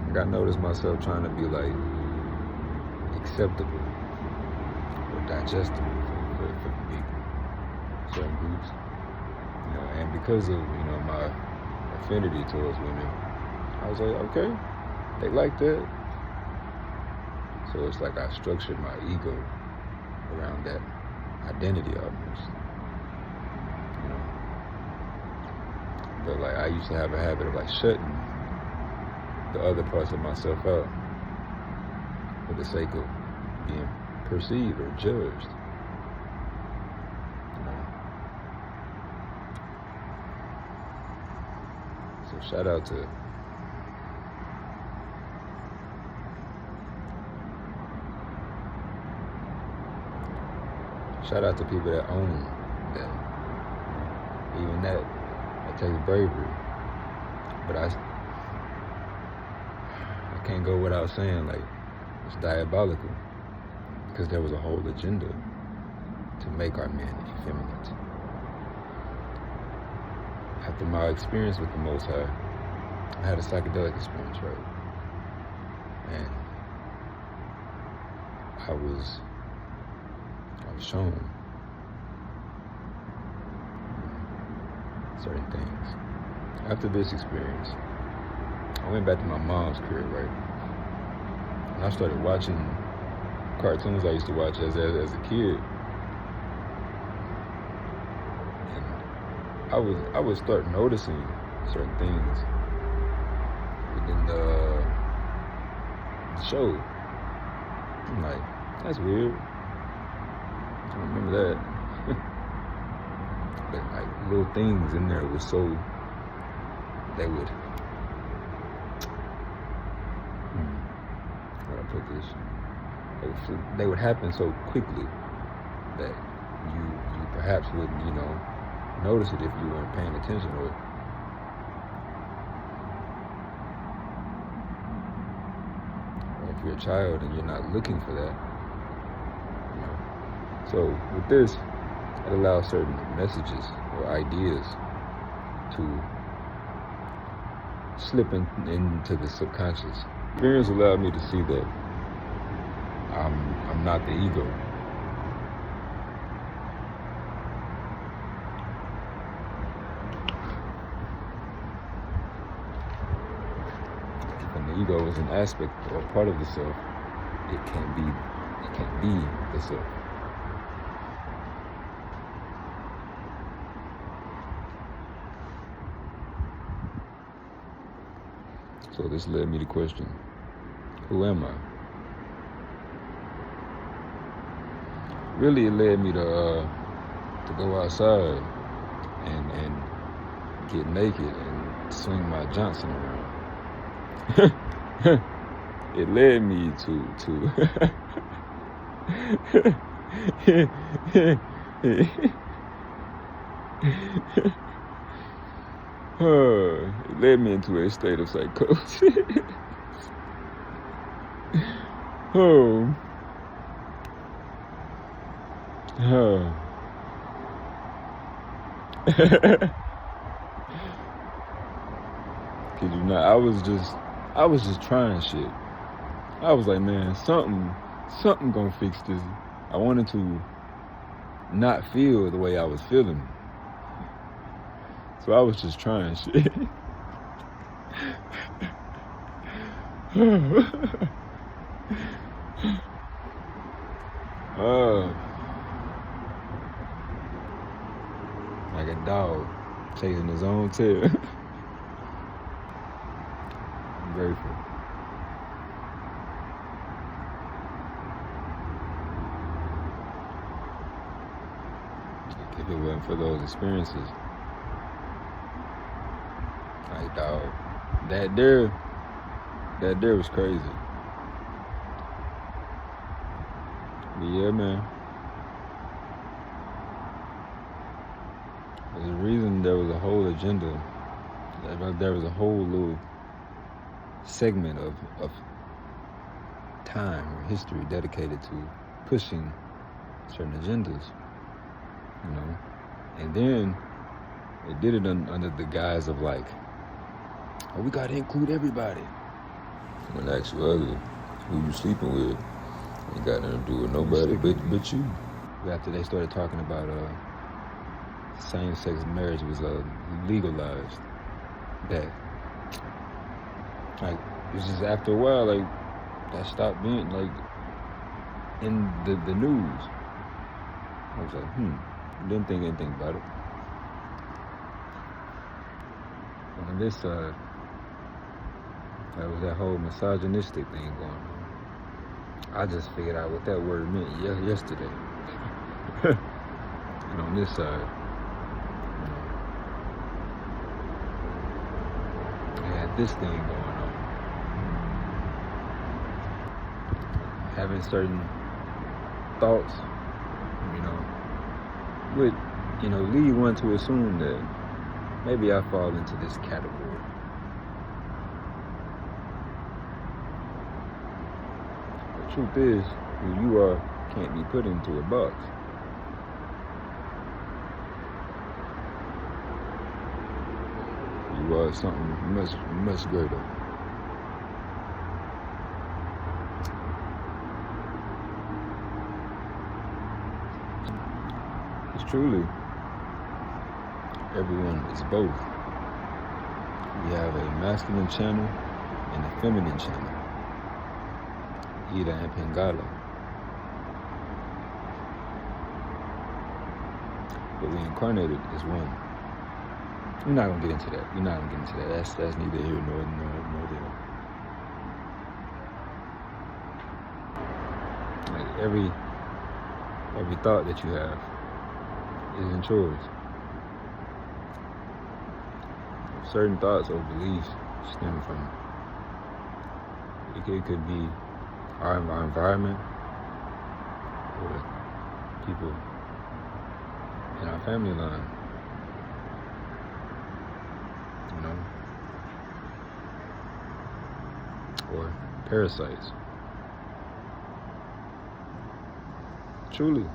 Like, I noticed myself trying to be like acceptable or digestible for people, certain groups. And because of, my affinity towards women, I was like, okay, they like that. So it's like I structured my ego around that identity almost. But like I used to have a habit of like shutting the other parts of myself out for the sake of being perceived or judged. So shout out to people that own that. Even that takes bravery. But I can't go without saying like it's diabolical, because there was a whole agenda to make our men effeminate. After my experience with the Most High, I had a psychedelic experience, right? And I was shown certain things. After this experience, I went back to my mom's crib, right? And I started watching cartoons I used to watch as a kid. And I would start noticing certain things within the show. I'm like, that's weird. I don't remember that. But like little things in there were so, they would, how do I put this? They would happen so quickly that you perhaps wouldn't, notice it if you weren't paying attention, or if you're a child and you're not looking for that. So with this, it allows certain messages or ideas to slip into the subconscious. Experience allowed me to see that I'm not the ego. And the ego is an aspect or part of the self. It can't be the self. So this led me to question, who am I? Really, it led me to go outside and get naked and swing my Johnson around. It led me to it led me into a state of psychosis. Kid you not, I was just trying shit. I was like, man, something gonna fix this. I wanted to not feel the way I was feeling. So I was just trying shit. Like a dog chasing his own tail. I'm grateful. If it wasn't for those experiences, like dog, that there was crazy. But yeah, man. There's a reason there was a whole agenda. There was a whole little segment of time or history dedicated to pushing certain agendas, And then they did it under the guise of like, oh, we gotta include everybody. When they ask you ugly, who you sleeping with, ain't got nothing to do with nobody but you. After they started talking about same-sex marriage was legalized, that like it's just after a while like that stopped being like in the news. I was like, didn't think anything about it. And this that was that whole misogynistic thing going on. I just figured out what that word meant yesterday. And on this side, I had this thing going on. Having certain thoughts, would, lead one to assume that maybe I fall into this category. The truth is, who you are can't be put into a box. You are something much, much greater. It's truly, everyone is both. We have a masculine channel and a feminine channel, Ida and Pingala. But we incarnated as one. We're not gonna get into that. That's neither here nor there. Like every thought that you have isn't yours. Certain thoughts or beliefs stem from it could be our environment or people in our family line. Or parasites. Truly.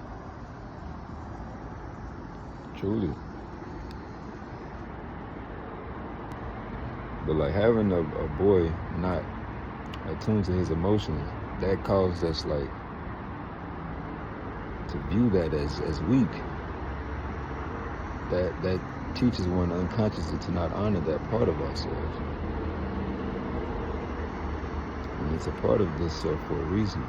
But like having a boy not attuned to his emotions, that causes us like to view that as weak. That teaches one unconsciously to not honor that part of ourselves. And it's a part of this for a reason.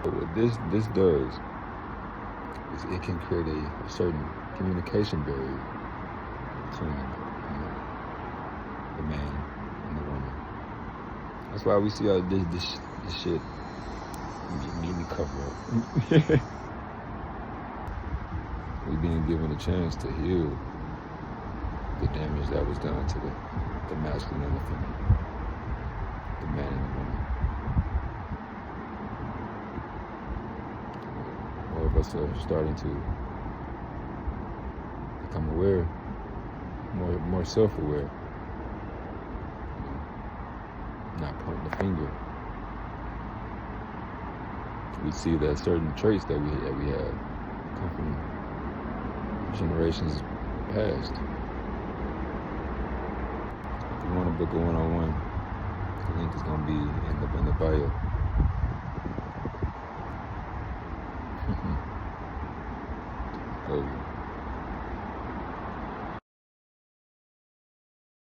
But what this does is it can create a certain communication barrier between the man and the woman. That's why we see all this shit. Need me cover up. We being given a chance to heal the damage that was done to the masculine and the feminine, the man and the woman. More of us are starting to become aware, more self-aware, not pointing the finger. We see that certain traits that we have come from generations past. If you want to book a one-on-one, the link is going to be in the bio. Over.